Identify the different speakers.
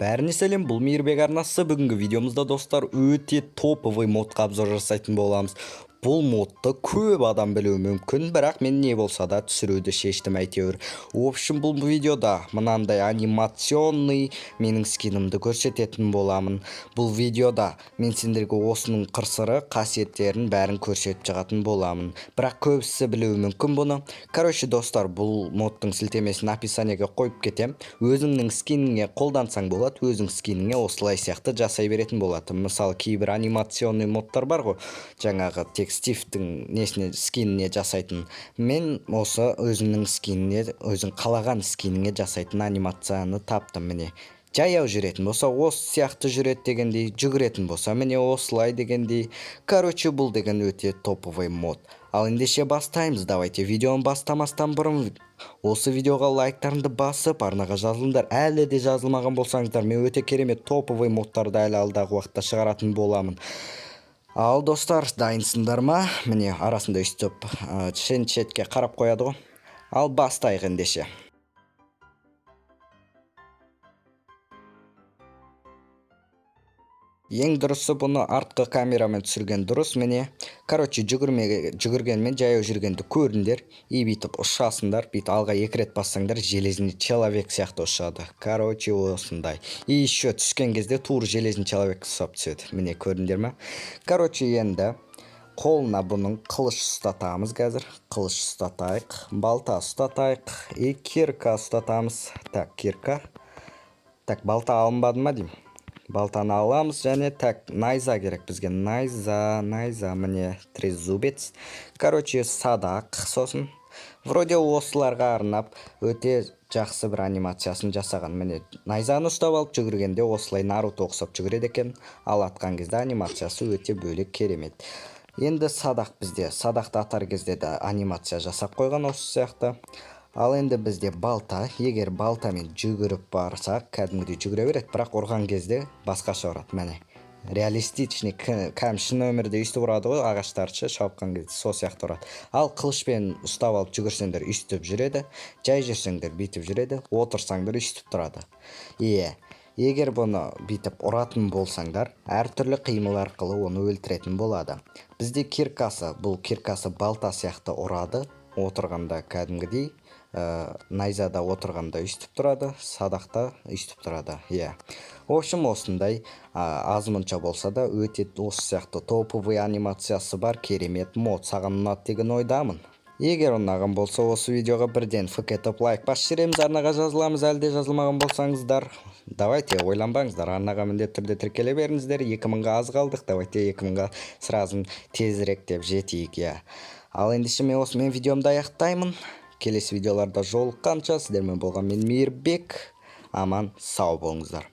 Speaker 1: Бәріне сәлем, бұл Мейірбек арнасы. Бүгінгі видеомызда достар өте топовый модқа обзор жасайтын боламыз. Бұл модты көп адам білуі мүмкін, бірақ мен не болса да түсіруді шештім әйтеуір. В общем, бұл видеода мынандай анимационный менің скинімді көрсететін боламын. Бұл видеода мен сендерге осының қыр-сыры, қасиеттерін бәрін көрсетіп шығатын боламын. Бірақ көбісі білуі мүмкін бұны. Короче, достар, бұл модтың сілтемесін описаниеге қойып кетем. Өзіңнің скиніңе қолдансаң болады, өзің скиніңе осылай сияқты жасай беретін болады. Мысалы, кейбір анимационный модтар бар ғой, жаңағы тек Стивтің несіне скиніне жасайтын. Мен осы өзімнің скиніне, өзің қалаған скиніңе жасайтын анимацияны таптым. Міне жаяу жүретін болса осы сияқты жүреді дегендей, жүгіретін болса міне осылай дегендей. Короче, бұл деген өте топовый мод. Ал ендеше бастаймыз. Давайте видеоны бастамастан бұрын осы видеоға лайктарыңды басып, арнаға жазылыңдар. Әлі де жазылмаған болсаңыздар, мен өте керемет топовый модтарды әлі алдағы уақытта шығаратын боламын. Ал достар, дайынсыңдар ма? Міне арасында үстіп шетке қарап қояды ғой. Ал бастайық ендеше. Ең дұрысы бұны артқы камерамен түсірген дұрыс. Міне, короче, жүгіргенмен жаяу жүргенді көріңдер. И бүйтіп ұшасыңдар, бүйтіп алға екі рет бассаңдар, железный человек сияқты ұшады. Короче, осындай. И еще түскен кезде тур железный человек ұсап түседі. Міне көріңдер ме? Короче, енді қолына бұның қылыш ұстатамыз қазір. Қылыш ұстатайық, балта ұстатайық, и кирка ұстатамыз. Так, кирка. Так, балта алынбады ма деймін? Балтаны аламыз, және так, найза керек бізге. Найза, міне трезубец. Короче, садақ сосын. Вроде осыларға арнап өте жақсы бір анимациясын жасаған. Міне найзаны ұстап алып жүгіргенде осылай Наруто ұқсап жүгіреді екен. Ал атқан кезде анимациясы өте бөлек, керемет. Енді садақ бізде. Садақты атар кезде де анимация жасап қойған осы сияқты. Ал енді бізде балта. Егер балтамен жүгіріп барсақ, кәдімгідей жүгіре береді, бірақ ұрған кезде басқаша ұрады. Міне реалистичный, кәдімгі шын өмірде өйстіп ұрады ғой, ағаштарша шауыпқан кезде сол сияқты ұрады. Ал қылышпен ұстап алып жүгірсеңдер үстіп жүреді, жай жүрсеңдер бүйтіп жүреді, отырсаңдар үстіп тұрады. Егер бұны бүйтіп ұратын болсаңдар, әртүрлі қимыл арқылы оны өлтіретін болады. Бізде киркасы, бұл киркасы балта сияқты ұрады, отырғанда кәдімгідей, найзада отырғанда үстіп тұрады, садақта үстіп тұрады. В общем, осындай аз-мұнша болса да өте осы сияқты топовый анимациясы бар керемет мод. Саған ұнады деген ойдамын. Егер ұнаған болса, осы видеоға бірден фкетіп лайк басып жібереміз, арнаға жазыламыз. Әлде жазылмаған болсаңыздар, давайте ойланбаңыздар, арнаға міндетті түрде тіркеле беріңіздер. 2000-ға аз қалдық, давайте 2000-ға сразу тезірек деп жетейік. Ал ендеше мен осымен видеомды аяқтаймын. Келесі видеоларда жолыққанша сіздермен болған мен Мейірбек. Аман, сау болыңыздар.